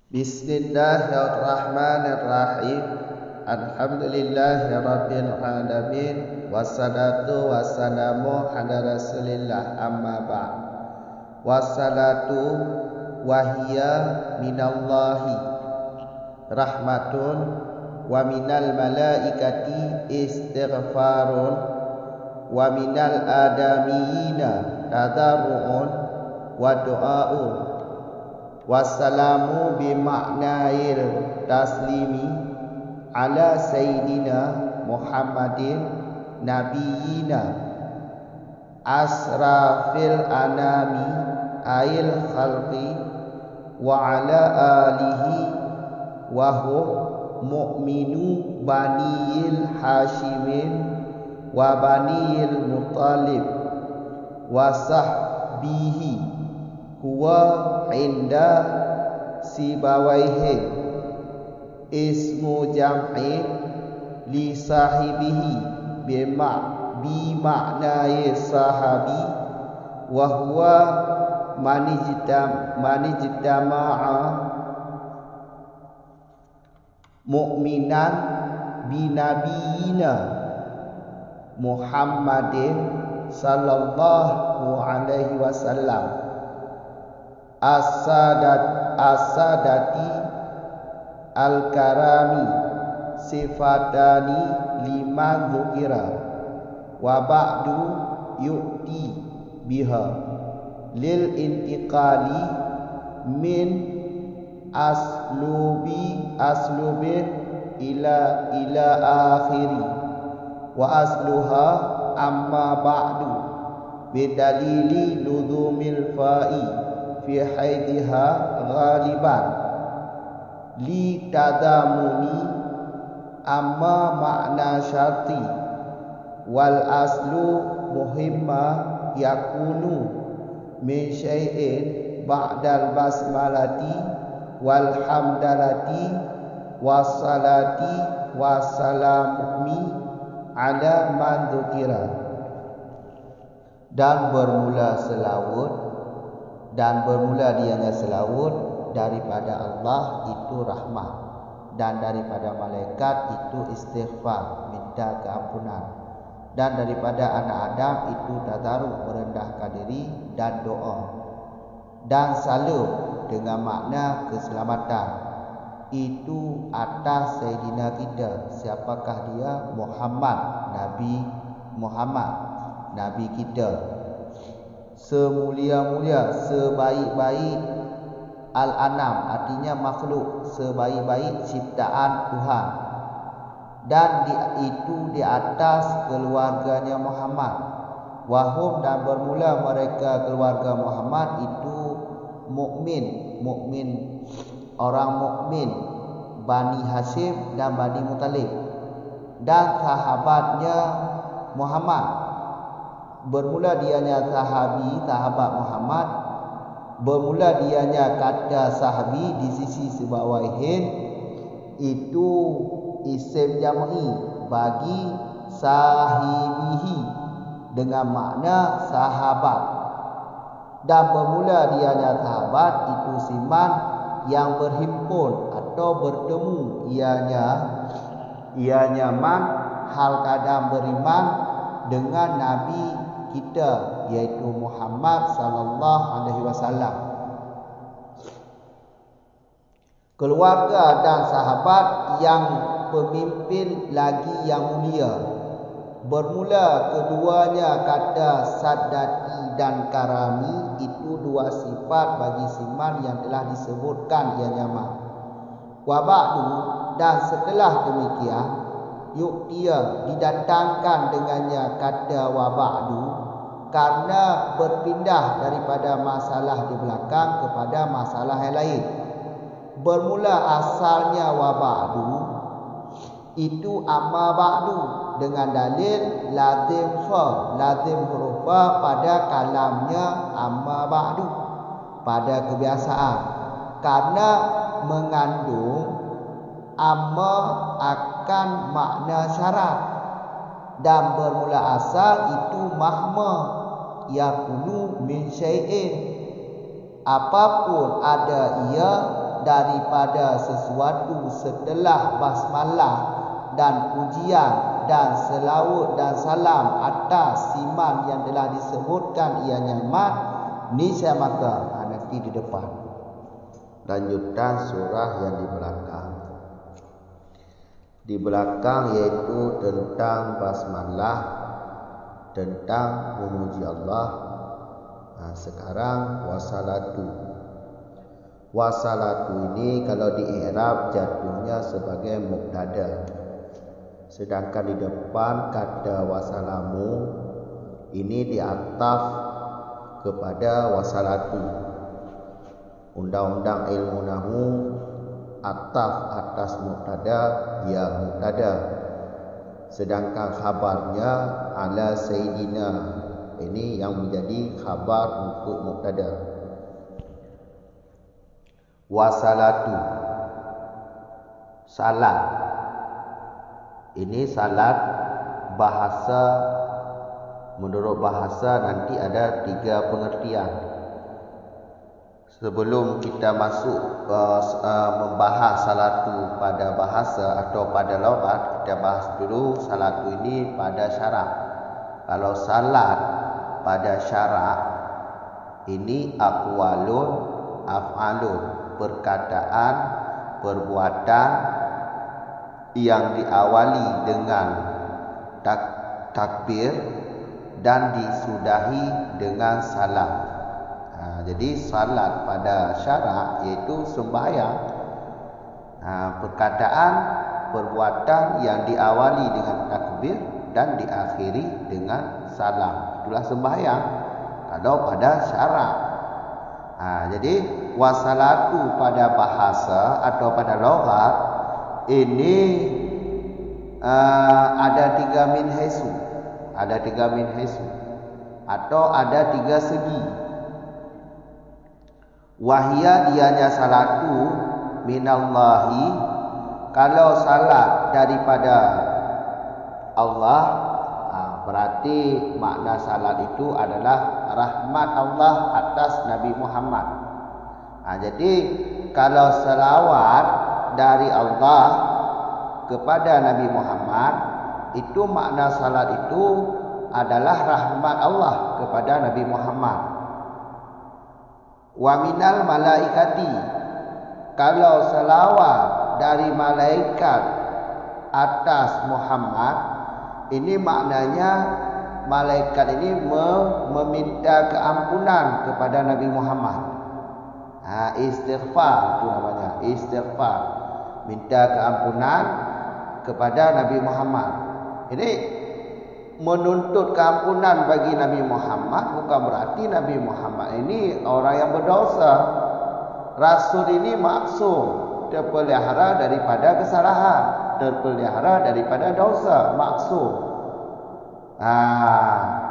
Bismillahirrahmanirrahim. Alhamdulillahirabbil alamin. Wassalatu wassalamu ala Rasulillah, amma ba'd. Wassalatu wahiyya minallahi rahmatun wa minal malaikati istighfarun wa minal adamiyina tadarru'un wa du'a'un. Wassalamu bima'nail taslimi ala sayyidina Muhammadin nabiyina asrafil anami ail khalqi wa ala alihi wa hum mu'minu baniyil hashimin wa baniyil mutalib wa sahbihi huwa inda sibawaihi ismu jam'in li sahibihi bima'nai sahabi wa huwa manijtama'a mu'minan binabiyina Muhammadin sallallahu alaihi wasallam asadati al-karami sifatani liman dzukira wa ba'du yu'ti biha lil intiqali min aslubin ila akhiri wa asluha amma ba'du bidalili ludumil fa'i fi haidiha ghaliban li tadamuni amma makna syarti wal aslu muhimma yakunu min syai'in ba'dal basmalati wal hamdalati wassalati wassalami ala man dzukira. Dan bermula dianya selawat daripada Allah itu rahmat, dan daripada malaikat itu istighfar minta keampunan, dan daripada anak Adam itu tadarruk merendahkan diri dan doa, dan salam dengan makna keselamatan itu atas Sayyidina kita. Siapakah dia? Muhammad Nabi kita, semulia-mulia, sebaik-baik al-anam, artinya makhluk, sebaik-baik ciptaan Tuhan, dan itu di atas keluarganya Muhammad. Wahum, dan bermula mereka keluarga Muhammad itu mukmin, orang mukmin Bani Hashim dan Bani Muttalib, dan sahabatnya Muhammad. Bermula dianya sahabat Muhammad, bermula dianya kata sahabi di sisi sebawahin itu isim jam'i bagi sahibihi dengan makna sahabat, dan bermula dianya sahabat itu siman yang berhimpun atau bertemu ianya man hal kadang beriman dengan Nabi kita, yaitu Muhammad sallallahu alaihi wasallam. Keluarga dan sahabat yang pemimpin lagi yang mulia. Bermula keduanya kata sadati dan karami itu dua sifat bagi siman yang telah disebutkan ianya man. Wa ba'du, dan setelah demikian yuktia didatangkan dengannya kata wa ba'du karena berpindah daripada masalah di belakang kepada masalah yang lain. Bermula asalnya wa ba'du itu amma ba'du dengan dalil lazim huruf fa pada kalamnya amma ba'du pada kebiasaan, karena mengandung amma akan makna syarat, dan bermula asal itu mahma yakunu min syai'in, apapun ada ia daripada sesuatu setelah basmalah dan pujian dan selawat dan salam atas siman yang telah disebutkan ianya mat, niscaya maka nanti di depan. Lanjutan surah yang di belakang. Di belakang yaitu tentang basmalah, tentang memuji Allah. Sekarang wasalatu. Wasalatu ini kalau di i'rab jatuhnya sebagai mubtada. Sedangkan di depan kata wasalamu ini diataf kepada wasalatu. Undang-undang ilmu nahwu ataf atas mubtada ya mubtada. Sedangkan khabarnya ala sayyidina, ini yang menjadi khabar untuk mubtada. Wasalatu, salat. Ini salat bahasa, menurut bahasa nanti ada 3 pengertian. Sebelum kita masuk membahas salatu pada bahasa atau pada lughat, kita bahas dulu salatu ini pada syarak. Kalau salat pada syarak ini aqwalun, af'alun, perkataan, perbuatan yang diawali dengan takbir dan disudahi dengan salam. Jadi salat pada syarak iaitu sembahyang, perkataan, perbuatan yang diawali dengan takbir dan diakhiri dengan salam. Itulah sembahyang kalau pada syarak. Jadi wasalatu pada bahasa atau pada lughat ini ada 3 min haisu, ada 3 min haisu atau ada 3 segi. Wahia dianya salatu minallahi, kalau salat daripada Allah, berarti makna salat itu adalah rahmat Allah atas Nabi Muhammad. Jadi kalau selawat dari Allah kepada Nabi Muhammad, itu makna salat itu adalah rahmat Allah kepada Nabi Muhammad. Wa minal malaikati, kalau selawat dari malaikat atas Muhammad, ini maknanya malaikat ini meminta keampunan kepada Nabi Muhammad. Istighfar itu namanya, istighfar, minta keampunan kepada Nabi Muhammad. Ini menuntut keampunan bagi Nabi Muhammad bukan berarti Nabi Muhammad ini orang yang berdosa. Rasul ini maksum, terpelihara daripada kesalahan, terpelihara daripada dosa, maksum.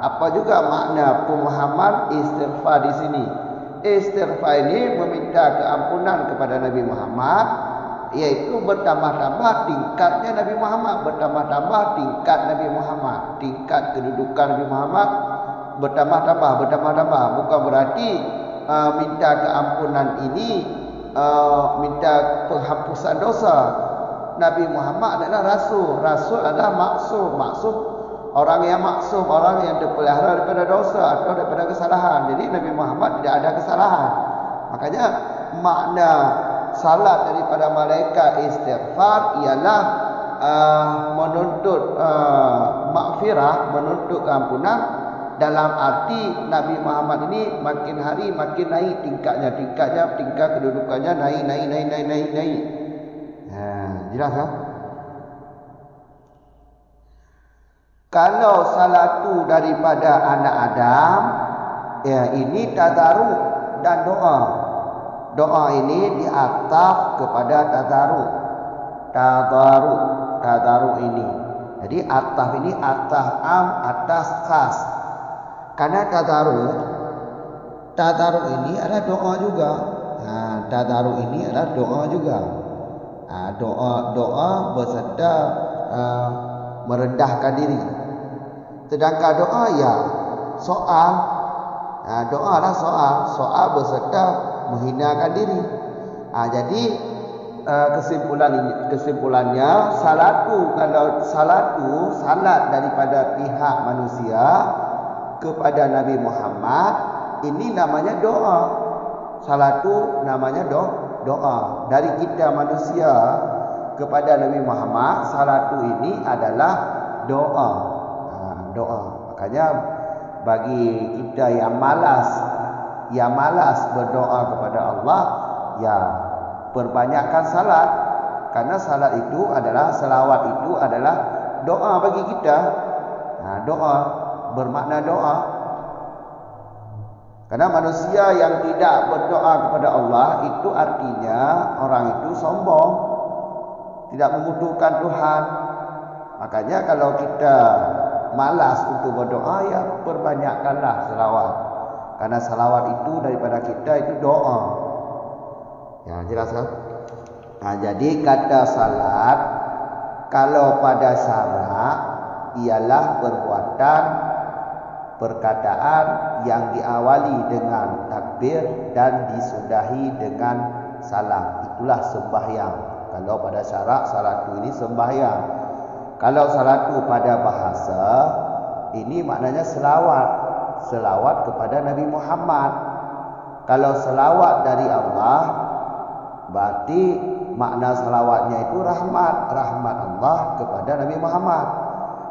Apa juga makna pemahaman istighfar di sini? Istighfar ini meminta keampunan kepada Nabi Muhammad, yaitu bertambah-tambah tingkatnya Nabi Muhammad, bertambah-tambah tingkat Nabi Muhammad, tingkat kedudukan Nabi Muhammad bertambah-tambah. Bukan berarti minta keampunan ini minta penghapusan dosa. Nabi Muhammad adalah rasul, rasul adalah maksum orang yang maksum, orang yang terpelihara daripada dosa atau daripada kesalahan. Jadi Nabi Muhammad tidak ada kesalahan. Makanya makna salat daripada malaikat istighfar ialah menuntut maghfirah, menuntut keampunan, dalam arti Nabi Muhammad ini makin hari makin naik tingkat kedudukannya naik. Jelas kan? Kalau salatu daripada anak Adam, ya ini tadaruk dan doa. Doa ini diataf kepada tadaruk ini. Jadi ataf ini ataf am atas khas. Karena tadaruk ini adalah doa juga. Tadaruk ini adalah doa juga. Doa beserta merendahkan diri. Sedangkan doa ya soal. Doa lah soal beserta menghinakan diri. Jadi kesimpulannya salat daripada pihak manusia kepada Nabi Muhammad ini namanya doa. Salatu namanya doa. Dari kita manusia kepada Nabi Muhammad, salatu ini adalah doa. Doa. Makanya bagi kita yang malas berdoa kepada Allah, ya perbanyakkan salat. Karena salat itu adalah, selawat itu adalah doa bagi kita. Doa bermakna doa. Karena manusia yang tidak berdoa kepada Allah itu artinya orang itu sombong, tidak membutuhkan Tuhan. Makanya kalau kita malas untuk berdoa, ya perbanyakkanlah selawat. Karena selawat itu daripada kita itu doa. Ya, jelas kan? Jadi kata salat kalau pada syarak ialah perbuatan, perkataan yang diawali dengan takbir dan disudahi dengan salam. Itulah sembahyang. Kalau pada syarak salatu ini sembahyang. Kalau salatu pada bahasa ini maknanya selawat. Selawat kepada Nabi Muhammad. Kalau selawat dari Allah, berarti makna selawatnya itu rahmat. Rahmat Allah kepada Nabi Muhammad.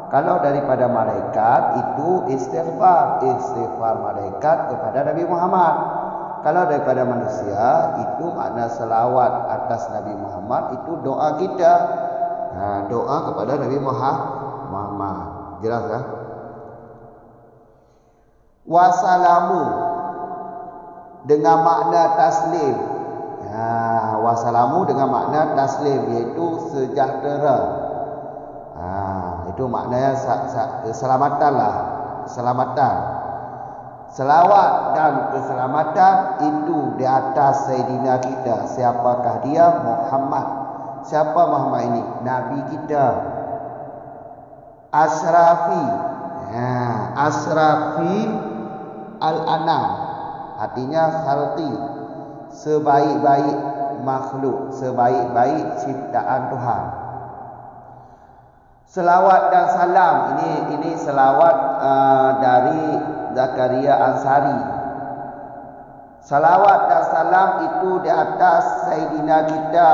Kalau daripada malaikat itu istighfar. Istighfar malaikat kepada Nabi Muhammad. Kalau daripada manusia itu makna selawat atas Nabi Muhammad, itu doa kita. Doa kepada Nabi Muhammad. Jelas kan? Wassalamu dengan makna taslim. Wassalamu dengan makna taslim, iaitu sejahtera. Itu maknanya keselamatan lah. Keselamatan. Selawat dan keselamatan itu di atas Sayyidina kita. Siapakah dia? Muhammad. Siapa Muhammad ini? Nabi kita. Asrafi. Asrafi al-anam. Artinya khalqi. Sebaik-baik makhluk. Sebaik-baik ciptaan Tuhan. Selawat dan salam ini selawat dari Zakaria Ansari. Salawat dan salam itu di atas Sayyidina kita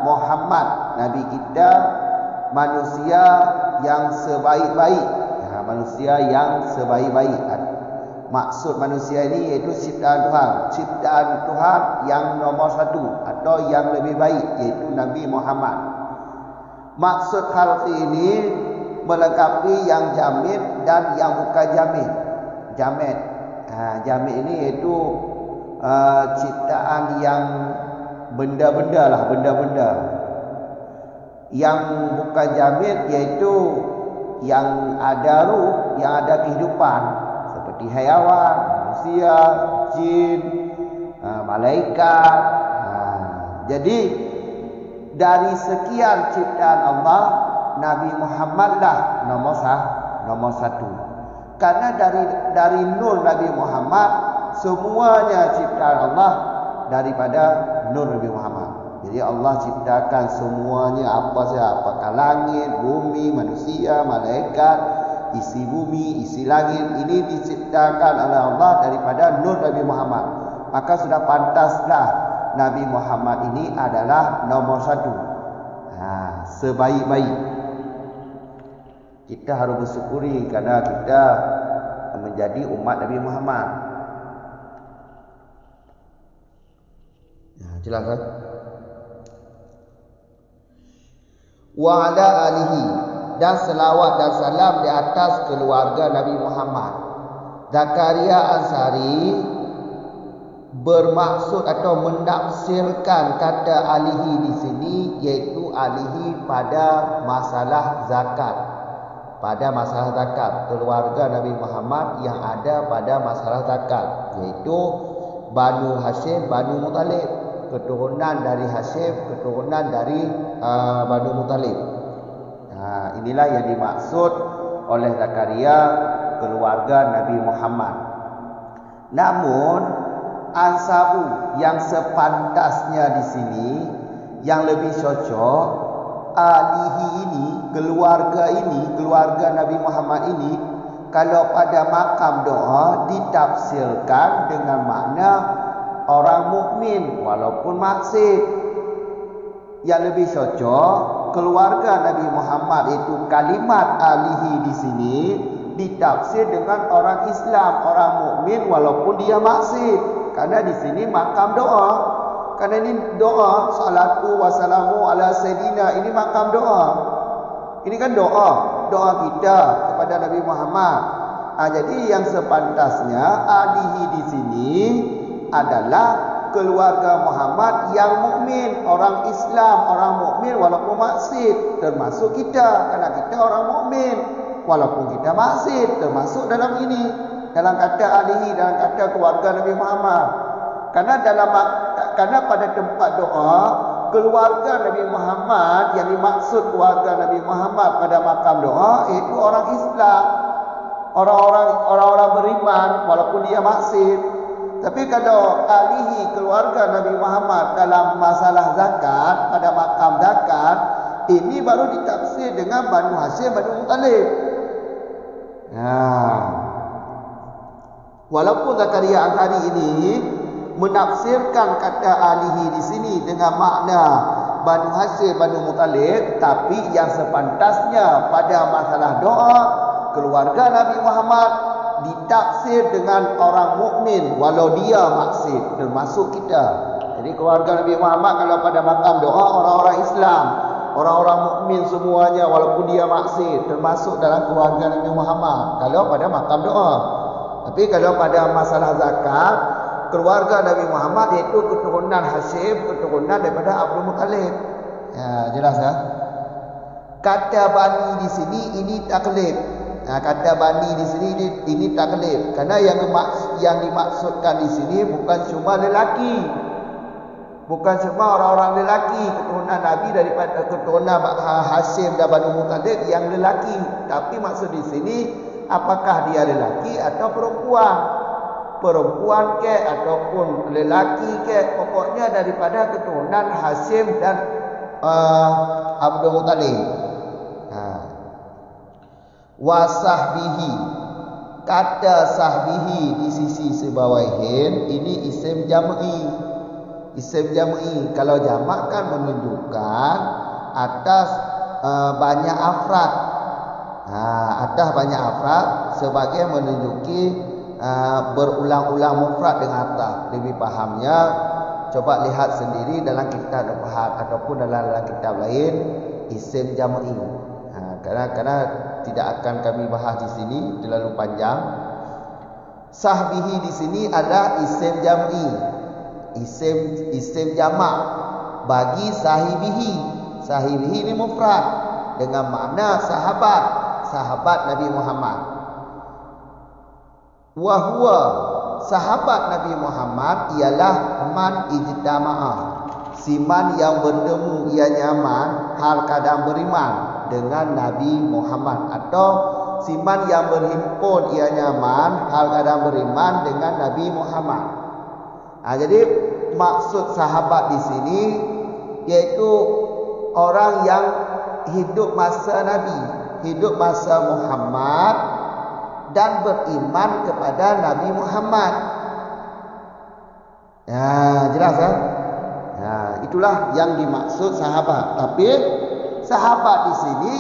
Muhammad, Nabi kita, manusia yang sebaik-baik. Manusia yang sebaik-baik. Maksud manusia ini iaitu ciptaan Tuhan. Ciptaan Tuhan yang nomor satu atau yang lebih baik, iaitu Nabi Muhammad. Maksud khalqi ini melengkapi yang jamid dan yang bukan jamid. Jamid. Jamid ini iaitu ciptaan yang benda-benda lah, benda-benda. Yang bukan jamid iaitu yang ada ruh, yang ada kehidupan, seperti haiwan, manusia, jin, malaikat. Jadi dari sekian ciptaan Allah, Nabi Muhammad lah nomor satu. Karena dari nur Nabi Muhammad, semuanya ciptaan Allah daripada nur Nabi Muhammad. Jadi Allah ciptakan semuanya, apakah langit, bumi, manusia, malaikat, isi bumi, isi langit, ini diciptakan oleh Allah daripada nur Nabi Muhammad. Maka sudah pantaslah Nabi Muhammad ini adalah nomor satu. Sebaik-baik. Kita harus bersyukuri karena kita menjadi umat Nabi Muhammad. Jelas kan? Wa ala alihi, dan selawat dan salam di atas keluarga Nabi Muhammad. Zakaria Ansari bermaksud atau menafsirkan kata alihi di sini, iaitu alihi pada masalah zakat. Pada masalah zakat, keluarga Nabi Muhammad yang ada pada masalah zakat, iaitu Banu Hashim, Banu Muttalib, keturunan dari Hashim, keturunan dari Banu Muttalib. Inilah yang dimaksud oleh Zakaria keluarga Nabi Muhammad. Namun ansabu, yang sepantasnya di sini, yang lebih cocok, alihi ini, keluarga Nabi Muhammad ini, kalau pada makam doa ditafsirkan dengan makna orang mukmin walaupun maksud. Yang lebih cocok, keluarga Nabi Muhammad itu kalimat alihi di sini ditafsir dengan orang Islam, orang mukmin walaupun dia maksud. Karena di sini makam doa. Karena ini doa, salatu wassalamu ala sayyidina, ini makam doa. Ini kan doa kita kepada Nabi Muhammad. Jadi yang sepantasnya alihi di sini adalah keluarga Muhammad yang mukmin, orang Islam, orang mukmin walaupun maksud, termasuk kita, karena kita orang mukmin walaupun kita maksud, termasuk dalam ini, dalam kata alihi, dalam kata keluarga Nabi Muhammad. Karena pada tempat doa keluarga Nabi Muhammad, yang dimaksud keluarga Nabi Muhammad pada makam doa itu orang Islam, orang-orang beriman walaupun dia maksud. Tapi kalau alihi keluarga Nabi Muhammad dalam masalah zakat, pada makam zakat, ini baru ditafsir dengan Banu Hashim, Banu Muttalib. Walaupun Zakaria Al-Hari ini menafsirkan kata alihi di sini dengan makna Banu Hashim, Banu Muttalib, tapi yang sepantasnya pada masalah doa keluarga Nabi Muhammad ditafsir dengan orang mukmin walau dia maksud, termasuk kita. Jadi keluarga Nabi Muhammad kalau pada makam doa orang-orang Islam, orang-orang mukmin semuanya walaupun dia maksud, termasuk dalam keluarga Nabi Muhammad kalau pada makam doa. Tapi kalau pada masalah zakat, keluarga Nabi Muhammad iaitu keturunan Hashim, keturunan daripada Abdul Muttalib. Jelas ya? Kata bani di sini ini taklid. Kata bani di sini ini taklid. Karena yang dimaksudkan di sini bukan cuma lelaki. Bukan cuma orang-orang lelaki, keturunan Nabi daripada keturunan Hashim dan Banu Muttalib yang lelaki. Tapi maksud di sini apakah dia lelaki atau perempuan? Perempuan ke ataupun lelaki ke, pokoknya daripada keturunan Hashim dan Abdul Muttalib. Wasahbihi, kata sahbihi di sisi sebawahin ini isim jam'i. Isim jam'i kalau jamak kan menunjukkan atas banyak afrad. Atas banyak afrad sebagai menunjuki berulang-ulang mufrad dengan atas. Lebih pahamnya coba lihat sendiri dalam kitab Al-Fahad ataupun dalam kitab lain isim jam'i. Karena tidak akan kami bahas di sini terlalu panjang. Sahbihi di sini adalah isim jam'i, isim jamak bagi sahibihi. Sahibihi ini mufrad dengan makna sahabat Nabi Muhammad. Wa huwa, sahabat Nabi Muhammad ialah man ijtama'ah, siman yang bertemu ia nyaman hal kadang beriman dengan Nabi Muhammad, atau siman yang berhimpun ia nyaman hal kadang beriman dengan Nabi Muhammad. Jadi maksud sahabat di sini yaitu orang yang hidup masa Nabi, hidup masa Muhammad dan beriman kepada Nabi Muhammad. Jelas kan? Itulah yang dimaksud sahabat. Tapi sahabat di sini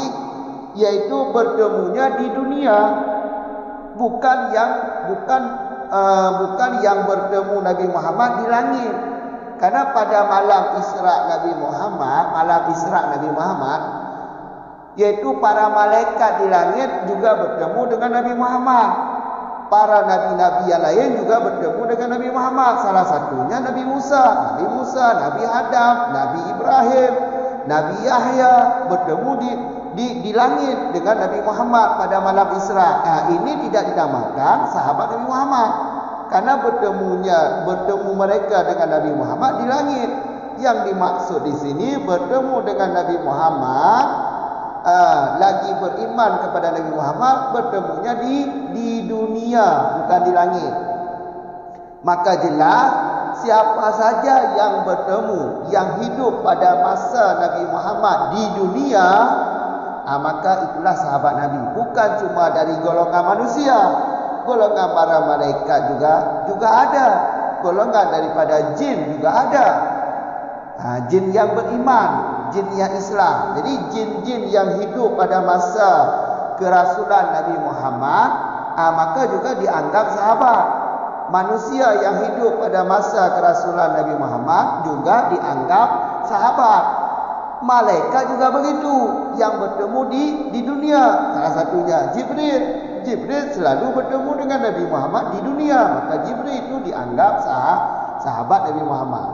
yaitu bertemunya di dunia, bukan yang bertemu Nabi Muhammad di langit. Karena pada malam Isra Nabi Muhammad yaitu para malaikat di langit juga bertemu dengan Nabi Muhammad. Para nabi-nabi yang lain juga bertemu dengan Nabi Muhammad. Salah satunya Nabi Musa, Nabi Adam, Nabi Ibrahim, Nabi Yahya bertemu di langit dengan Nabi Muhammad pada malam Isra. Ini tidak dinamakan sahabat Nabi Muhammad karena bertemu mereka dengan Nabi Muhammad di langit. Yang dimaksud di sini bertemu dengan Nabi Muhammad, lagi beriman kepada Nabi Muhammad, bertemunya di dunia, bukan di langit. Maka jelas siapa saja yang bertemu, yang hidup pada masa Nabi Muhammad di dunia, maka itulah sahabat Nabi. Bukan cuma dari golongan manusia, golongan para malaikat juga ada, golongan daripada jin juga ada. Jin yang beriman, jin yang Islam. Jadi jin-jin yang hidup pada masa kerasulan Nabi Muhammad, maka juga dianggap sahabat. Manusia yang hidup pada masa kerasulan Nabi Muhammad juga dianggap sahabat. Malaikat juga begitu, yang bertemu di dunia. Salah satunya Jibril. Jibril selalu bertemu dengan Nabi Muhammad di dunia, maka Jibril itu dianggap sahabat Nabi Muhammad.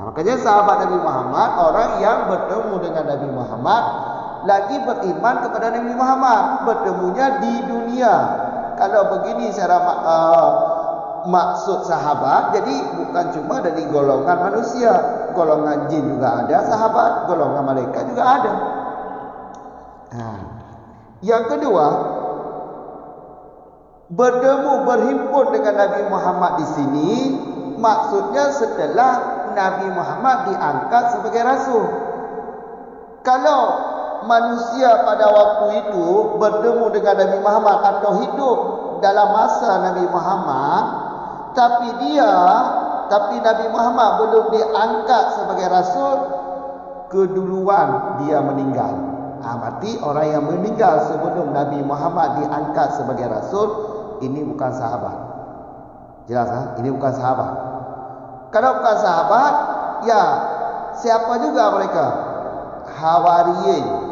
Makanya sahabat Nabi Muhammad orang yang bertemu dengan Nabi Muhammad, lagi beriman kepada Nabi Muhammad, bertemunya di dunia. Kalau begini secara maksud sahabat, jadi bukan cuma dari golongan manusia, golongan jin juga ada sahabat, golongan malaikat juga ada. Yang kedua, berhimpun dengan Nabi Muhammad di sini maksudnya setelah Nabi Muhammad diangkat sebagai rasul. Kalau manusia pada waktu itu bertemu dengan Nabi Muhammad atau hidup dalam masa Nabi Muhammad, tapi Nabi Muhammad belum diangkat sebagai rasul, keduluan dia meninggal. Berarti orang yang meninggal sebelum Nabi Muhammad diangkat sebagai rasul, ini bukan sahabat. Jelas ini bukan sahabat. Kalau bukan sahabat, ya siapa juga mereka?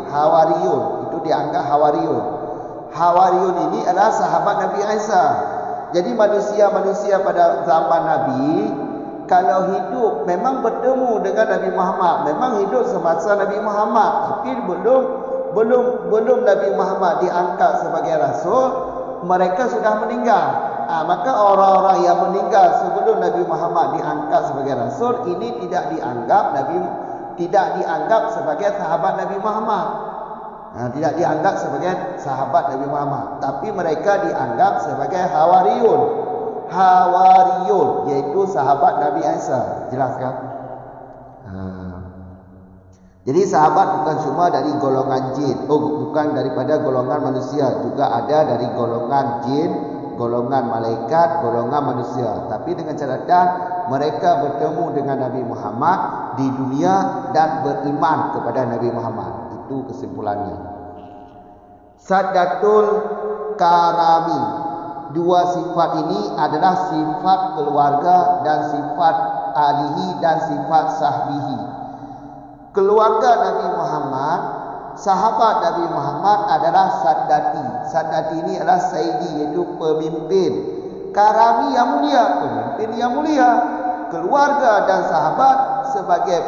Hawariyun, itu dianggap Hawariyun. Hawariyun ini adalah sahabat Nabi Isa. Jadi manusia-manusia pada zaman Nabi, kalau hidup memang bertemu dengan Nabi Muhammad, memang hidup semasa Nabi Muhammad, tapi belum Nabi Muhammad diangkat sebagai rasul, mereka sudah meninggal. Maka orang-orang yang meninggal sebelum Nabi Muhammad diangkat sebagai rasul, ini tidak dianggap sebagai sahabat Nabi Muhammad. Tidak dianggap sebagai sahabat Nabi Muhammad, tapi mereka dianggap sebagai Hawariyun, yaitu sahabat Nabi Isa. Jelas kan? Jadi sahabat bukan cuma dari golongan jin, bukan daripada golongan manusia, juga ada dari golongan jin, golongan malaikat, golongan manusia. Tapi dengan catatan mereka bertemu dengan Nabi Muhammad di dunia dan beriman kepada Nabi Muhammad. Itu kesimpulannya. Saddatul Karami. Dua sifat ini adalah sifat keluarga dan sifat alihi dan sifat sahbihi. Keluarga Nabi Muhammad, sahabat Nabi Muhammad adalah Saddati. Saddati ini adalah Sayyidi, iaitu pemimpin. Karami yang mulia, pemimpin yang mulia. Keluarga dan sahabat sebagai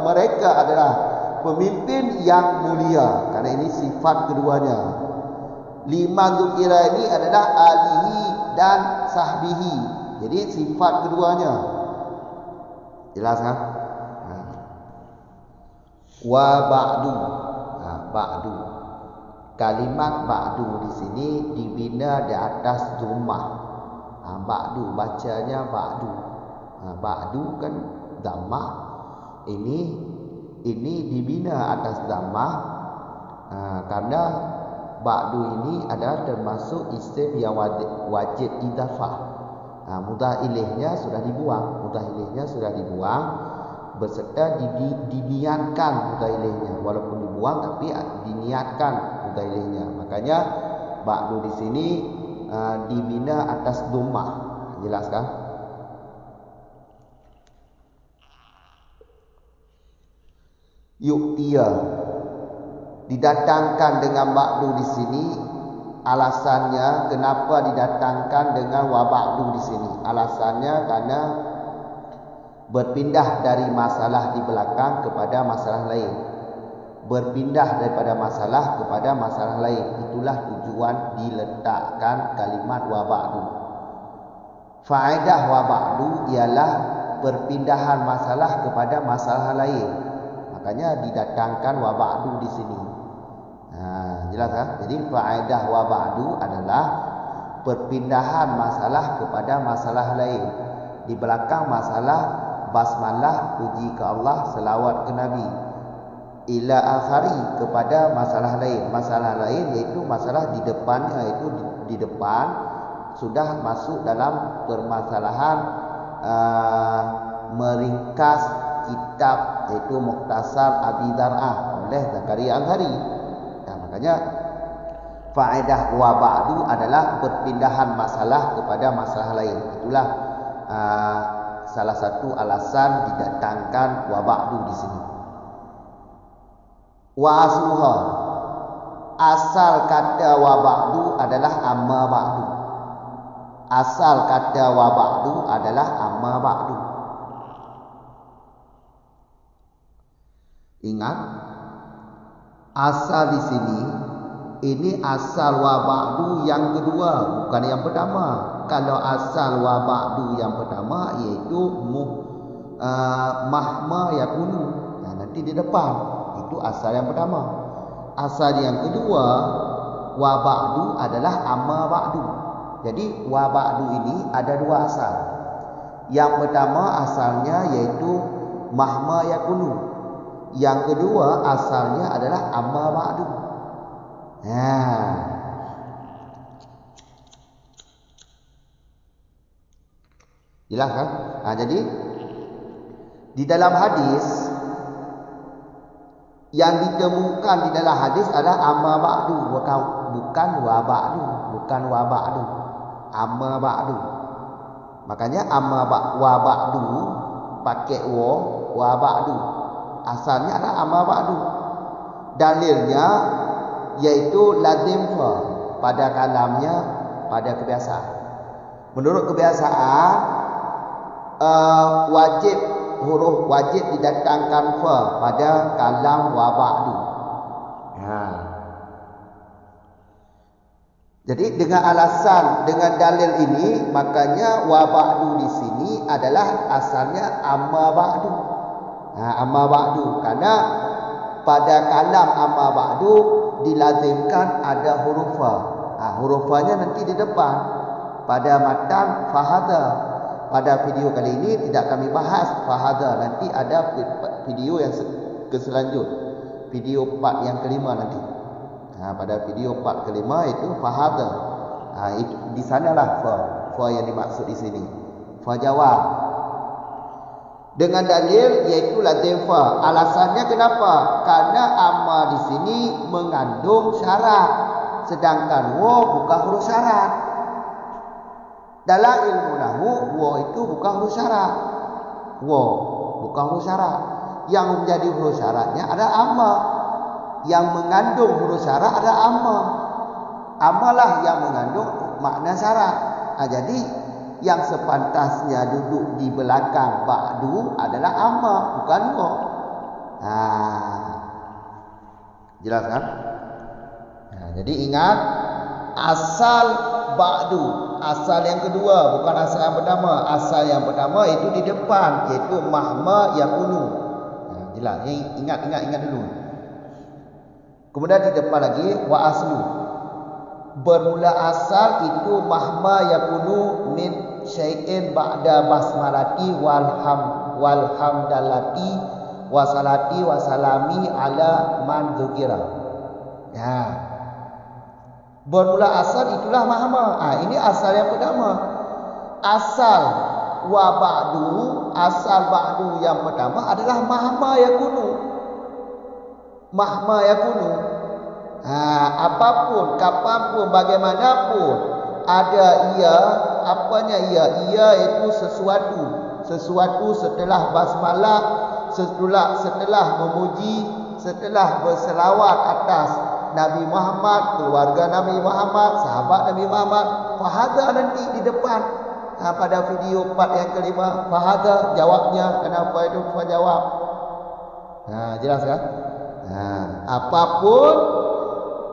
mereka adalah pemimpin yang mulia. Karena ini sifat keduanya. Lima dzukira ini adalah alihi dan sahbihi. Jadi sifat keduanya. Jelas kan? Wa ba'du. Ba'du. Kalimat ba'du di sini dibina di atas dhammah. Ba'du bacanya ba'du. Ba'du kan dhammah. Ini dibina atas dhammah karena ba'du ini adalah termasuk isim yang wajib idafah. Mudhaf ilaihnya sudah dibuang, beserta diniatkan mudhaf ilaihnya. Walaupun dibuang tapi diniatkan mudhaf ilaihnya. Makanya ba'du di sini dibina atas dhammah. Jelas kan? Yu'tiya didatangkan dengan ba'du di sini. Alasannya kenapa didatangkan dengan wa ba'du di sini? Alasannya karena berpindah dari masalah di belakang kepada masalah lain. Berpindah daripada masalah kepada masalah lain. Itulah tujuan diletakkan kalimat wa ba'du. Faedah wa ba'du ialah perpindahan masalah kepada masalah lain. Makanya didatangkan wa ba'du di sini. Jelas kan? Jadi faedah wa ba'du adalah perpindahan masalah kepada masalah lain. Di belakang masalah basmalah, puji ke Allah, selawat ke Nabi, ila akhari, kepada masalah lain. Masalah lain iaitu masalah di depannya, iaitu di depan sudah masuk dalam permasalahan meringkas kitab, iaitu Mukhtasar Abi Dar'ah oleh Zakaria Al-Ghari. Makanya faedah wa ba'du adalah perpindahan masalah kepada masalah lain. Itulah salah satu alasan didatangkan wa ba'du di sini. Wa asluha, asal kata wa ba'du adalah amma ba'du. Asal kata wa ba'du adalah amma ba'du. Ingat, asal di sini ini asal wa ba'du yang kedua, bukan yang pertama. Kalau asal wa ba'du yang pertama iaitu mahma yakunu, nanti di depan, itu asal yang pertama. Asal yang kedua wa ba'du adalah amma ba'du. Jadi wa ba'du ini ada dua asal. Yang pertama asalnya yaitu mahma yakunu. Yang kedua asalnya adalah amma ba'du. Jelas kan? Jadi di dalam hadis yang ditemukan di dalam hadis adalah amma ba'du, bukan wa ba'du, bukan wa ba'du, amma ba'du. Makanya wa ba'du pakai wa ba'du. Asalnya adalah amma ba'du. Dalilnya yaitu lazim fa pada kalamnya, pada kebiasaan. Menurut kebiasaan wajib, huruf wajib didatangkan fa pada kalam wa ba'du. Jadi dengan alasan, dengan dalil ini, makanya wa ba'du di sini adalah asalnya amma ba'du. Amma ba'du karena pada kalam amma ba'du dilazimkan ada huruf fa. Huruf fa-nya nanti di depan pada matan fahadha. Pada video kali ini tidak kami bahas fahadha, nanti ada video yang selanjutnya, video part yang kelima nanti. Pada video part kelima itu fahadha. Di sanalah fa yang dimaksud di sini. Fa jawab. Dengan dalil yaitu lazim fa. Alasannya kenapa? Karena amma di sini mengandung syarat, sedangkan wa bukan huruf syarat. Dalam ilmu nahwu wa itu bukan huruf syarat. Wa bukan huruf syarat. Yang menjadi huruf syaratnya ada amma. Yang mengandung huruf syarat ada amma. Amalah yang mengandung makna syarat. Jadi yang sepantasnya duduk di belakang ba'du adalah amma, bukan wa. Jelas kan? Jadi ingat, asal ba'du, asal yang kedua, bukan asal yang pertama. Asal yang pertama itu di depan, yaitu mahma yakunu. Jelas, ingat dulu. Kemudian di depan lagi wa aslu. Bermula asal itu mahma yakunu min syai'in ba'da basmalati wal hamdalati wa salati wa salami ala man dzukira. Bermula asal itulah mahma. Ini asal yang pertama. Asal wa ba'du, asal ba'du yang pertama adalah mahma yakunu. Mahma yakunu. Apapun, kapanpun, bagaimanapun ada ia, apanya ia? Ia itu sesuatu setelah basmalah, setelah memuji, setelah berselawat atas Nabi Muhammad, keluarga Nabi Muhammad, sahabat Nabi Muhammad. Fahadha nanti di depan pada video part yang kelima. Fahadha jawabnya, kenapa itu fa jawab. Jelas kan? Apapun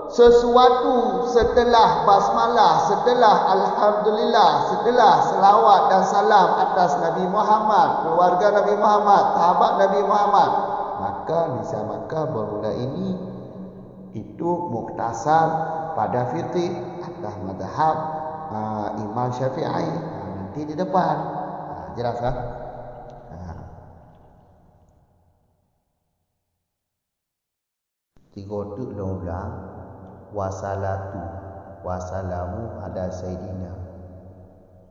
sesuatu setelah basmalah, setelah alhamdulillah, setelah selawat dan salam atas Nabi Muhammad, keluarga Nabi Muhammad, sahabat Nabi Muhammad, maka bermula ini itu muktasar pada fiqih atas mazhab Imam Syafi'i. Nanti di depan. Jelas kan? Tiga tu ulang-ulang. Wasalatu wasalamu ala sayyidina.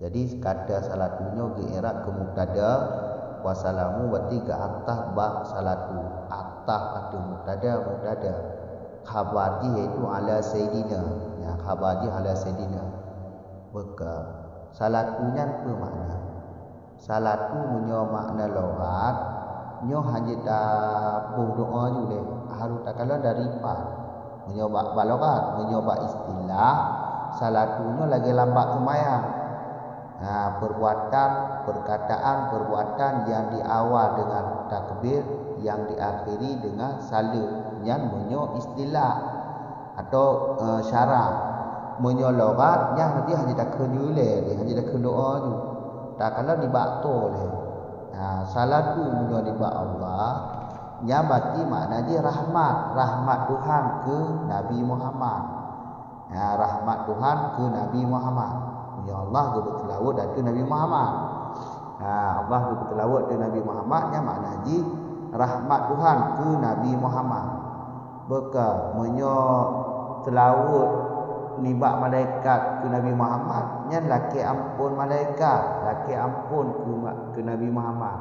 Jadi kata salatunya ke i'rab ke mubtada, wasalamu berarti ke atas ba salatu. Atas kata mubtada. Khabarji iaitu ala sayyidina. Ya, khabarji ala sayyidina. Maka salatunya apa makna? Salatu punya makna lughat, nyo hanya tabung doa je boleh. Harus tak kala daripada menyoba balogat, menyoba istilah salatunya lagi lambat semayang. Perkataan yang diawal dengan takbir, yang diakhiri dengan salut, yang menyo istilah atau syarat. Menyo logat yang nanti hanya tak kenule, hanya tak doa tu. Tak kala dibakto le. Salatu menyo dibak Allah, nya berarti makna dia rahmat Tuhan ke Nabi Muhammad. Rahmat Tuhan ke Nabi Muhammad. Ya Allah ke bertelawut datu Nabi Muhammad. Allah ke bertelawut datu Nabi Muhammad, nya makna ji rahmat Tuhan ke Nabi Muhammad. Beka menyo telawut nibak malaikat ke Nabi Muhammad, nya laki ampun malaikat, laki ampun ke Nabi Muhammad.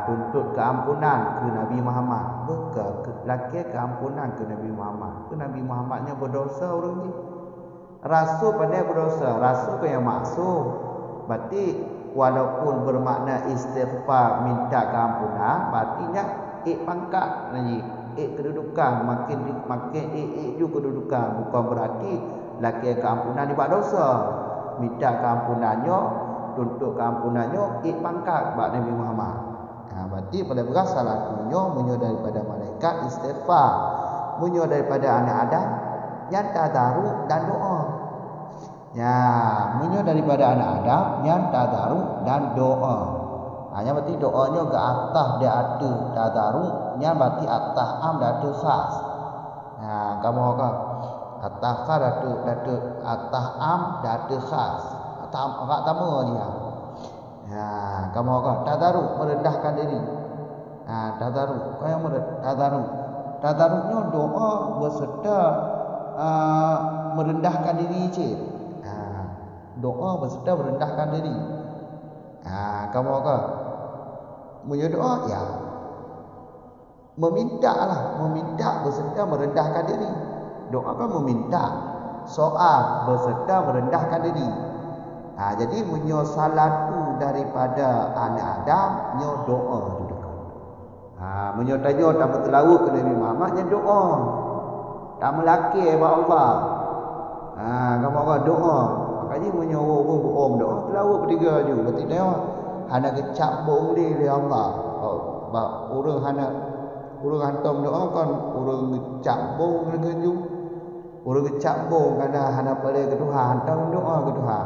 Tuntut keampunan ke Nabi Muhammad. Beka laki keampunan ke Nabi Muhammad. Ke Nabi Muhammadnya berdosa orang ni. Rasul pandai berdosa, rasul ke yang maksum. Berarti walaupun bermakna istighfar, minta keampunan, berartinya pangkat lagi. Kedudukan makin ju kedudukan, bukan berarti laki keampunan di dosa. Minta keampunannya, tuntut keampunannya pangkat bak Nabi Muhammad. Berarti pada berasal salatunya menyo daripada malaikat istighfar, menyo daripada anak Adam yang tadaruk dan doa. Ya, menyo daripada anak Adam yang tadaruk dan doa. Hanya berarti doanya ke atas dia ada tadaruknya, berarti atas am dah ada khas. Kamu kan atas khas ada atas am dah ada khas. Atas agak sama dia. Kamu kan tadaruk merendahkan diri. Tadaruk kau yang tadaruk. Tadaruknya doa berserta merendahkan diri je. Doa berserta merendahkan diri. Kamu kan punya doa ya meminta berserta merendahkan diri. Doa kan meminta, soal berserta merendahkan diri. Jadi menyo salatu daripada anak Adam nyo doa juga. Menyo tanya tak bertelawut ke Nabi Muhammad nyo doa. Tak melaki ba Allah. Kamu kan doa. Makanya menyo orang doa telawut bertiga je. Berarti dia hana kecap bong dia oleh Allah. Orang hantam doa kan orang kecap bong dengan ju. Orang kecap bong kerana hana pada ke Tuhan, hantam doa ke Tuhan.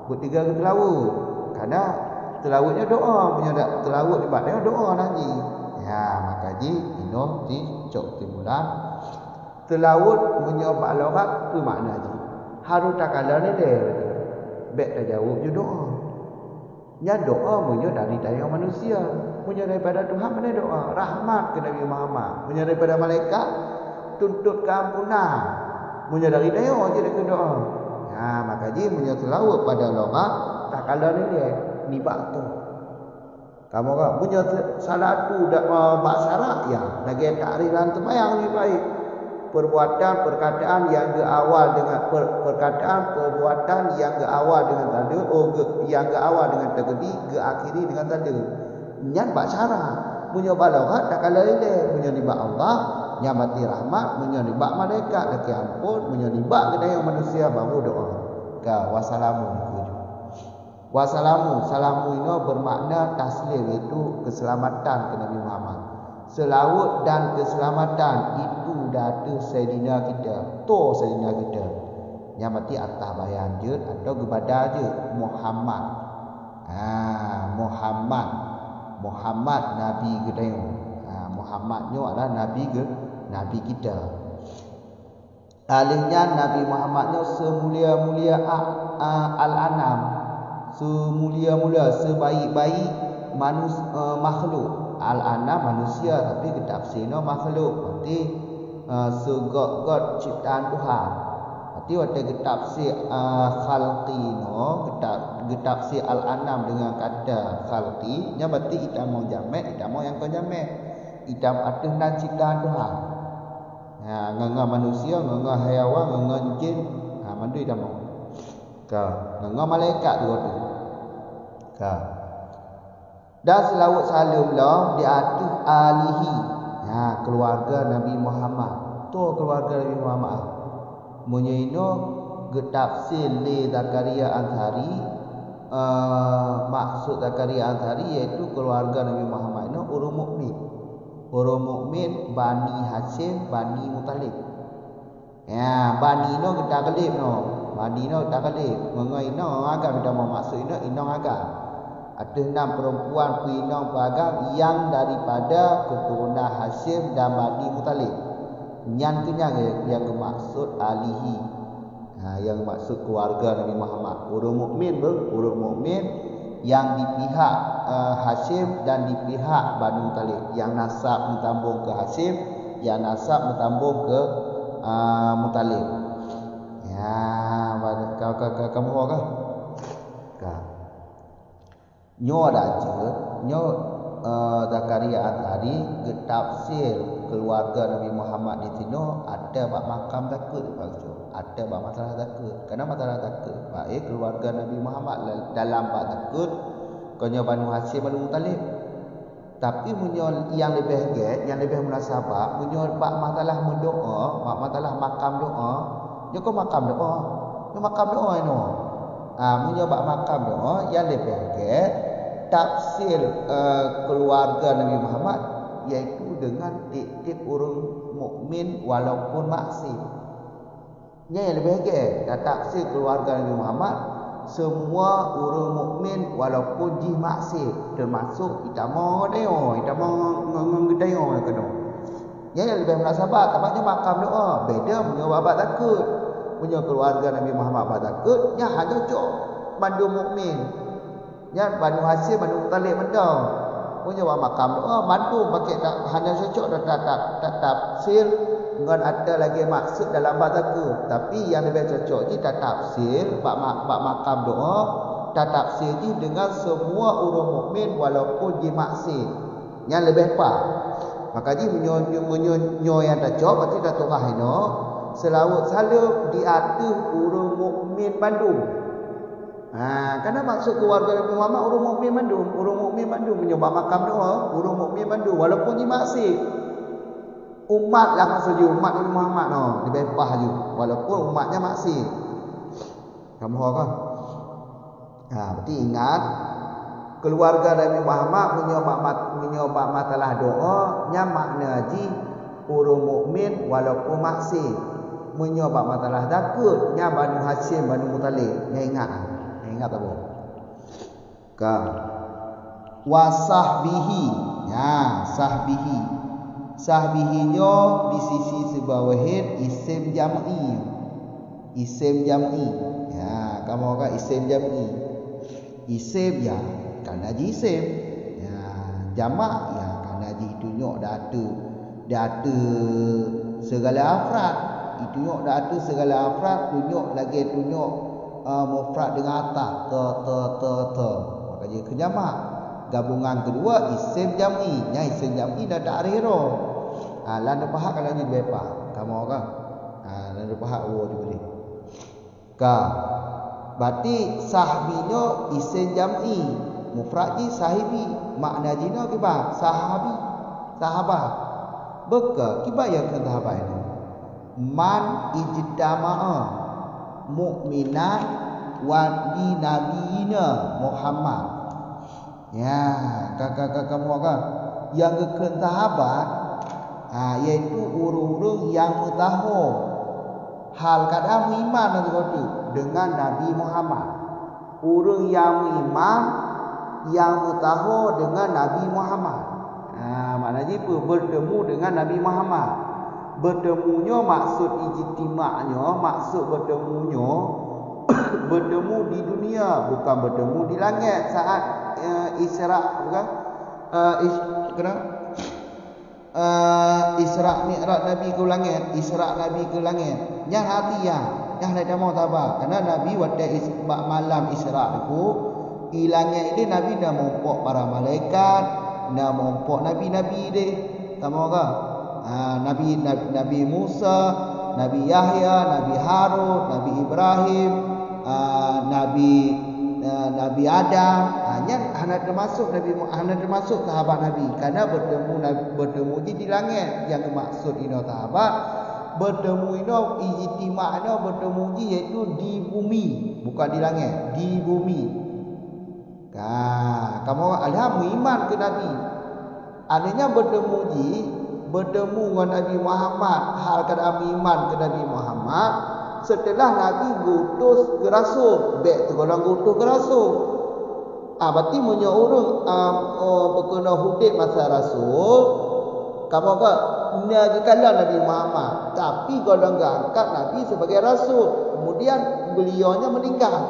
Bertiga ke telawut. Kerana telawutnya doa, punya telawut debat dia doa nanti. Makanya ino di cok timulan. Telawut punya balogat tu makna je. Harus tak kala ni dia. Baik tak jawab je doa. Nya doa punya dari daya manusia, punya daripada Tuhan mana doa, rahmat ke Nabi Muhammad, punya daripada malaikat tuntut keampunan, punya dari daya je dia doa. Maka dia punya telawut pada loghat tak kala ni dia nibak tu. Kamu kan punya salatu dak bak syarat ya, lagi takriran tembayang lebih baik. Perbuatan yang berawal dengan perbuatan yang berawal dengan tanda, yang berawal dengan takdir, akhiri dengan tanda. Nyan bak syarat, punya balaghat tak kala ile, punya nibak Allah, yang mati rahmat, punya nibak malaikat, laki ampun, punya nibak kedaya manusia baru doa. Wassalamu Wassalamu, salamu ini bermakna taslim, itu keselamatan ke Nabi Muhammad. Selawat dan keselamatan itu datu Sayyidina kita, to Sayyidina kita. Yang mati atas bayan je atau kepada je Muhammad. Muhammad Nabi kita. Muhammadnya adalah Nabi kita. Alihnya Nabi Muhammadnya semulia-mulia al-anam, semulia-mulia, sebaik-baik makhluk. Al-anam manusia, tapi ketafsirnya makhluk. Berarti segod-god ciptaan Tuhan. Berarti waktu ketafsir khalqino, ketafsir al-anam dengan kata khalqi, nya berarti itamo jamek, itamo yang kau jamek. Itam atus dan ciptaan Tuhan. Ha, nganga manusia, nganga haiwan, nganga jin. Ha, mandu itamo. Nganga malaikat tu. Dan selawat salam lah di atas alihi. Ha, keluarga Nabi Muhammad. Tu keluarga Nabi Muhammad. Munyaino getafsir li Zakaria Ansari. Maksud Zakaria Ansari iaitu keluarga Nabi Muhammad no orang mukmin. Orang mukmin Bani Hashim, Bani Muttalib. Ya, Bani no kita kelip no. Bani no kita kelip. Mengai no agak kita mau masuk ino agak. Ada 6 perempuan pinang beragam yang daripada keturunan Hashim dan Bani Muttalib. Yang kenyang yang maksud alihi. Ha, yang maksud keluarga Nabi Muhammad. Orang mukmin orang mukmin yang di pihak Hashim dan di pihak Bani Muttalib. Yang nasab mentambung ke Hashim, yang nasab mentambung ke Muttalib. Ya, kamu tahu kan? Nyo daja, nyo Zakaria Ansari getafsir keluarga Nabi Muhammad di sini ada bab makam takut palsu. Ada bab masalah takut. Karena masalah takut baik keluarga Nabi Muhammad dalam bab takut konyo Banu Hashim Banu Muttalib. Tapi munyo yang lebih get, yang lebih munasabah, munyo bab masalah mendoa, bab masalah makam doa, nyo ko makam doa. Nyo makam doa ino. Munyo bab makam doa yang lebih get tafsir keluarga Nabi Muhammad iaitu dengan tip-tip orang mukmin walaupun maksud. Yang lebih baik tafsir keluarga Nabi Muhammad semua orang mukmin walaupun jih maksud, termasuk itamo deo, itamo ngengedeo kena. Yang lebih munasabah tampaknya makam doa beda punya babat takut. Punya keluarga Nabi Muhammad babat takut nya hanya cok bandu mukmin. Nya Banu Hashim Banu Muttalib mendong. Punya makam doa bantu pakai tak hanya cocok tak tafsir dengan ada lagi maksud dalam bahasa ku. Tapi yang lebih cocok ni tak tafsir bab makam doa, tak tafsir ni dengan semua orang mukmin walaupun dia maksud. Yang lebih apa? Maka ji menyo yang tak cocok berarti dah turah ino selawat salam di atas orang mukmin Bandung. Karena maksud keluarga Nabi Muhammad orang mukmin Bandung menyembah makam doa, orang mukmin Bandung walaupun dia maksud. Umat lah maksud dia, umat Nabi Muhammad lebih pah je walaupun umatnya maksud. Kamu tahu kan? Berarti ingat keluarga Nabi Muhammad menyembah masalah doa nya makna haji orang mukmin walaupun maksud. Menyembah masalah takut nya Banu Hashim Banu Muttalib. Ingat apa? Wasahbihi. Ya, sahbihinyo di sisi sebawahin isim jam'i. Ya, kamu kan isim jam'i. Isim ya, karena isim. Ya, jamak ya karena ditunjuk data segala afrad. Ditunjuk data segala afrad, tunjuk mufrad dengan atas te. Maka dia kejamak. Gabungan kedua isim jam'i. Nya isim jam'i dah tak rero. Lan pahak kalau ni bepa. Kamu kan? Lan pahak juga ni. Berarti sahbinyo isim jam'i. Mufrad ji sahibi. Makna jina kiba sahabi. Sahabah. Beka kiba yang kata sahabah ini. Man ijtama'a mukminat wa di nabiyina Muhammad. Ya, kamu kan yang kekan sahabat iaitu orang-orang yang mutahu hal kadang iman dengan Nabi Muhammad. Orang yang iman yang mutahu dengan Nabi Muhammad. Maknanya bertemu dengan Nabi Muhammad. Bertemunya maksud ijtima'nya, maksud bertemunya bertemu di dunia, bukan bertemu di langit saat Isra, bukan Isra Mi'raj Nabi ke langit, Isra Nabi ke langit. Yang hati yang ada mau tabah. Karena Nabi pada malam Isra itu ilangnya ini Nabi dah mempunyai para malaikat, dah mempunyai nabi-nabi deh. Tahu tak? Nabi Musa, Nabi Yahya, Nabi Harun, Nabi Ibrahim, Nabi Adam, hanya termasuk Nabi Muhammad, termasuk sahabat Nabi. Karena bertemu di langit yang maksud ini sahabat, bertemu ini ijtima'nya bertemu iaitu di bumi, bukan di langit, di bumi. Kamu alhamdulillah iman ke Nabi. Adanya bertemu dengan Nabi Muhammad, hal keadaan iman ke Nabi Muhammad setelah Nabi ngutus ke rasul, baik tergolong ngutus ke rasul. Berarti punya orang berkena hudud masa rasul, kamu kan kala Nabi Muhammad, tapi kalau enggak angkat Nabi sebagai rasul, kemudian beliaunya meninggal.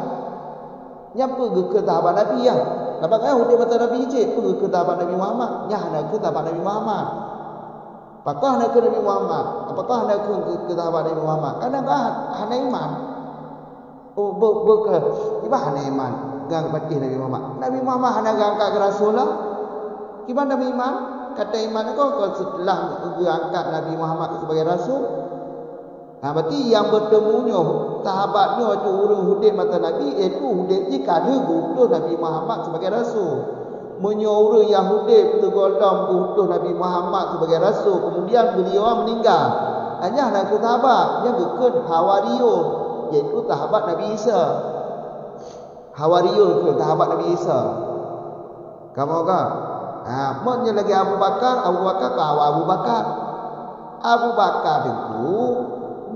Nyapa ke tahapan Nabi ya. Apakah hudud masa Nabi je ke tahapan Nabi Muhammad? Nya nak ke tahapan Nabi Muhammad. Apakah nak ke Nabi Muhammad? Apakah nak ke tahapan Nabi Muhammad? Karena hana iman. Iba hana iman. Gang patih Nabi Muhammad. Nabi Muhammad hana angkat ke rasul lah. Gimana Nabi iman? Kata iman kau setelah angkat Nabi Muhammad sebagai rasul. Berarti yang bertemunya sahabatnya itu orang hudud mata Nabi, itu hudud jika ada gutus Nabi Muhammad sebagai rasul. Menyuruh Yahudi tergolong utuh Nabi Muhammad sebagai rasul, kemudian beliau meninggal. Hanya nak sahabat yang gekun Hawariyun, iaitu sahabat Nabi Isa. Hawariyun ke sahabat Nabi Isa. Kamu kan? Maknanya lagi Abu Bakar ke Abu Bakar. Abu Bakar itu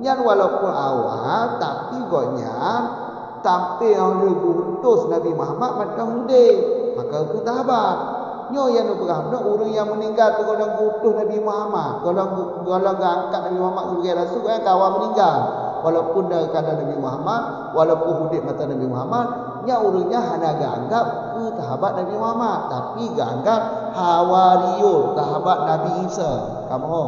nyan walaupun awal tapi gonyan tampil oleh utus Nabi Muhammad macam hudud. Maka ke sahabat nyo yang berhamna orang yang meninggal tu golong utuh Nabi Muhammad, golong angkat Nabi Muhammad sebagai rasul yang kawan meninggal walaupun dalam keadaan Nabi Muhammad, walaupun hudud mata Nabi Muhammad, nya orangnya hanya anggap ke sahabat Nabi Muhammad, tapi anggap Hawariyun sahabat Nabi Isa. Kamu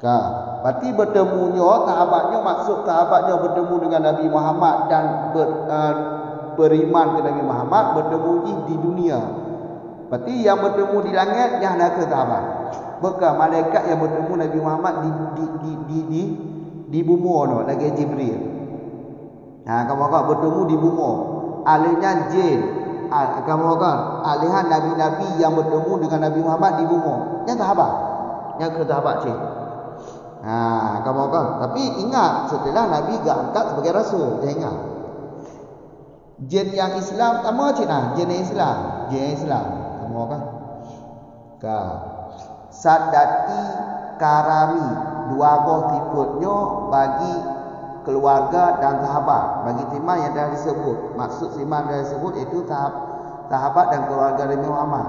berarti bertemunya sahabatnya, maksud sahabatnya bertemu dengan Nabi Muhammad dan beriman ke Nabi Muhammad, bertemu di dunia. Berarti yang bertemu di langit yang nak ke sahabat. Bukan malaikat yang bertemu Nabi Muhammad di bumi no, lagi Jibril. Kamu kan bertemu di bumi. Alihnya jin. Kamu kan alihan nabi-nabi yang bertemu dengan Nabi Muhammad di bumi. Yang sahabat. Yang ke sahabat cik. Kamu kan. Tapi ingat setelah Nabi gak angkat sebagai rasul, jangan ingat. Jin yang Islam sama cina, jin Islam, kamu kan? Sadati karami, dua boh tiputnya bagi keluarga dan sahabat. Bagi timan yang dah disebut, maksud timan dah disebut itu sahabat dan keluarga Nabi Muhammad.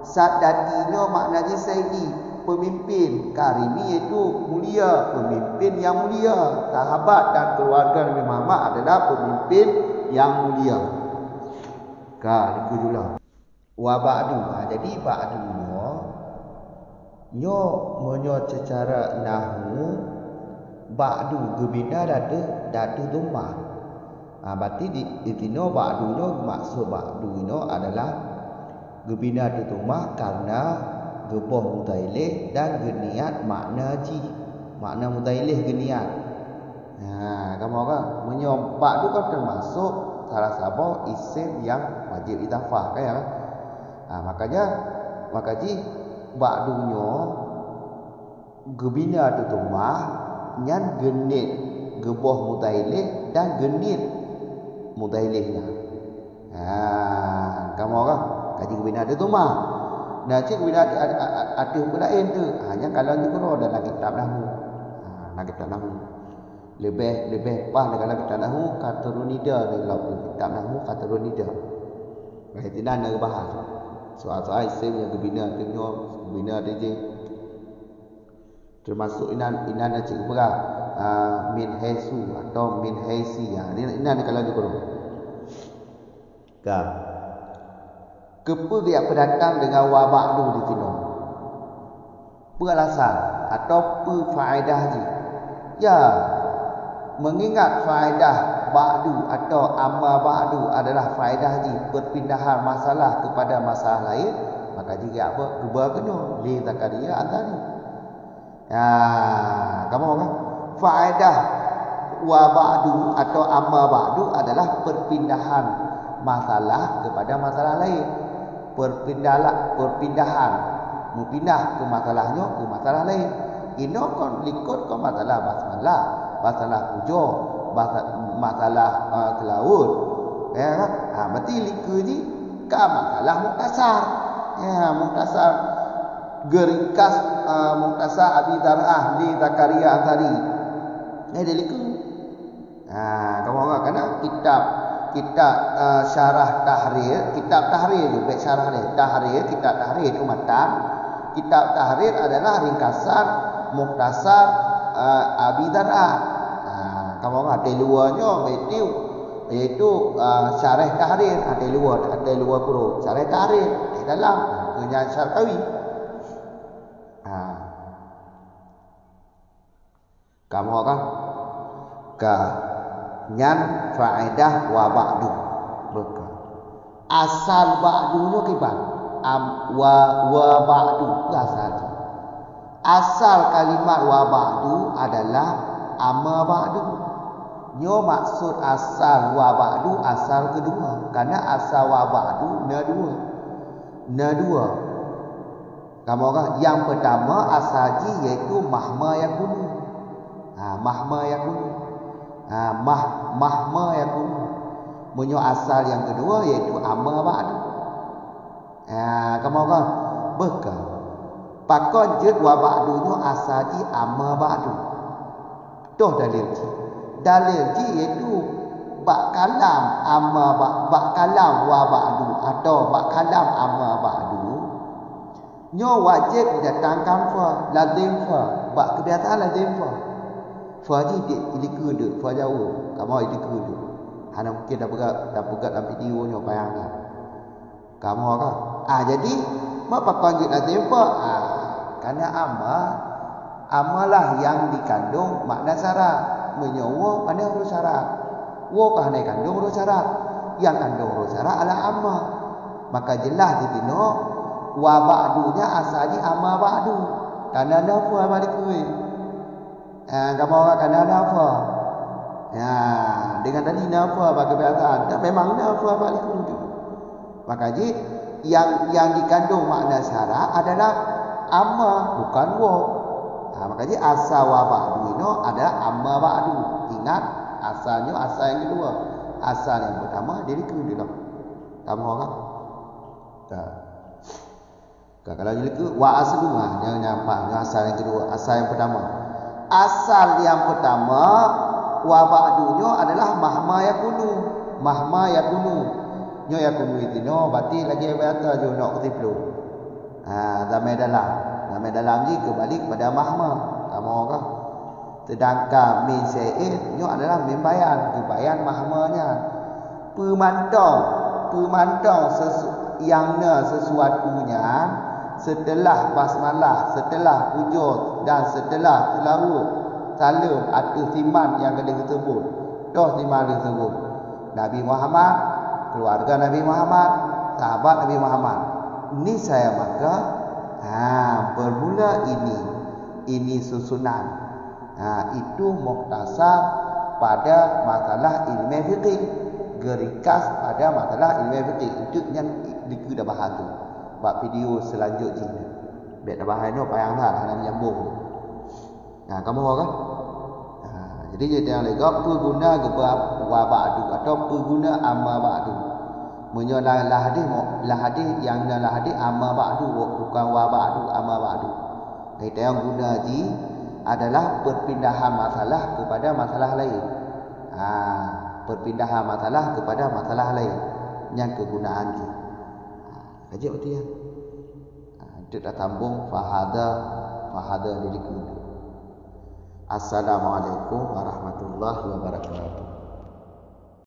Sadatinya maknanya sayyidi, pemimpin. Karimi itu mulia, pemimpin yang mulia. Sahabat dan keluarga Nabi Muhammad adalah pemimpin yang mulia. Itu dulu. Wa ba'du. Jadi ba'dunya nyo menyo secara nahwu ba'du gebina datu dumah. Berarti di tino ba'dunya, maksud ba'dunya adalah gebina datu dumah karena geboh mutailih dan geniat makna ji. Makna mutailih geniat. Kamu kan menyompak tu kan termasuk salah satu isim yang wajib idafah kan ya. Makanya ba'dunya gebina tu tumah nyan genit geboh mutailih dan genit mutailihnya. Kamu kan kaji gebina tu tumah. Nah, cik bila ada hukum lain tu. Hanya kalau tu kalau dalam kitab nahwu. Kitab nahwu. Lebih pas dalam kitab nahwu kata runida dalam kitab nahwu kata runida. Tidak nak bahas. Soal-soal isim yang kebina tu nyo, kebina dia je. Termasuk inan ada cik berah min haisu atau min haisi. Inan kalau dikurung. Kepa dia pendatang dengan wabak du di tino. Beralasan atau faedah ji. Ya, mengingat faedah ba'du atau amma ba'du adalah faedah ji perpindahan masalah kepada masalah lain, maka jika apa cuba kena li zakaria antari. Ya, kamu kan faedah wa ba'du atau amma ba'du adalah perpindahan masalah kepada masalah lain. Perpindahan mempindah ke masalahnya ke masalah lain. Ino kon likut kon masalah basmalah, masalah pujo, masalah tilawud. Ya kan? Berarti liku ni ka masalah muktasar. Ya, muktasar geringkas muktasar Abi Dar'ah li Zakaria Antari. Dia liku. Kamu orang kena kitab syarah tahrir, kitab tahrir tu baik syarah dia. Tahrir, kitab tahrir itu matan. Kitab tahrir adalah ringkasan muktasar Abi Dar'ah. Kamu orang ada luarnya iaitu syarah tahrir, ada luar kurung. Syarah tahrir di dalam punya Syarqawi. Kamu orang nyan faedah wa ba'du beka asal ba'dunya kiban wa ba'du asal kalimat wa ba'du adalah amma ba'du. Nyo maksud asal wa ba'du asal kedua, karena asal wa ba'du na dua. Kamu orang yang pertama asal ji iaitu mahma yakunu. Mahma yakunu. Mahma yakunu. Munyo asal yang kedua iaitu amma ba'du. Kamu orang beka pakon je wa ba'dunyo asal ji amma ba'du. Toh dalil ji iaitu bak kalam amma bak kalam wa ba'du atau bak kalam amma ba'du. Nyo wajib didatangkan fa lazim fa bak kebiasaan lazim fa. Fa ji diliku de fa jauh kamu diliku de. Hana mungkin dah pegat dalam video nyo bayangkan. Kamu orang jadi apa panggil lazim fa? Karena amalah yang dikandung makna syarat. Menyawa pada huruf syarat. Wa kahane kandung huruf syarat. Yang kandung huruf syarat adalah amma. Maka jelas di tino wa ba'dunya asalnya amma ba'du. Karena nafa balik kuih. Kamu orang karena nafa. Dengan tadi nafa bagi kebiasaan. Dan memang nafa balik kuih. Maka yang dikandung makna syarat adalah amma bukan wa. Makanya asal wa ba'du ini adalah amma ba'du. Ingat asalnya asal yang kedua. Asal yang pertama dia dikira. Kamu orang? Kalau dia dikira wa aslu jangan nyampak asal yang kedua, asal yang pertama. Asal yang pertama wa ba'dunya adalah mahma yakunu. Mahma yakunu. Nyo yakunu itu berarti lagi berata je nak kutiplu. Zaman dalam ni kembali kepada mahma. Kamu orang. Sedangkan min syai'in nyo adalah min bayan. Bayan mahmanya. Pemantau sesuatunya setelah basmalah, setelah wujud dan setelah tilawud salam atau siman yang kena tersebut. Toh siman tersebut. Nabi Muhammad, keluarga Nabi Muhammad, sahabat Nabi Muhammad. Ini saya maka bermula ini susunan. Itu muktasar pada masalah ilmu fiqih, geringkas pada masalah ilmu fiqih. Itu yang diku dah bahas tu. Buat video selanjutnya. Biar dah bahas ni payanglah hanya menyambung. Kamu kan? Jadi yang legap pengguna wa ba'du atau pengguna amma ba'du. Menyolah lahadih yang lahadih amma ba'du bukan wa ba'du amma ba'du. Kita yang guna ji adalah perpindahan masalah kepada masalah lain. Perpindahan masalah kepada masalah lain yang kegunaan ji. Kaji betul ya. Itu dah tambung fahada dari kudu. Assalamualaikum warahmatullahi wabarakatuh.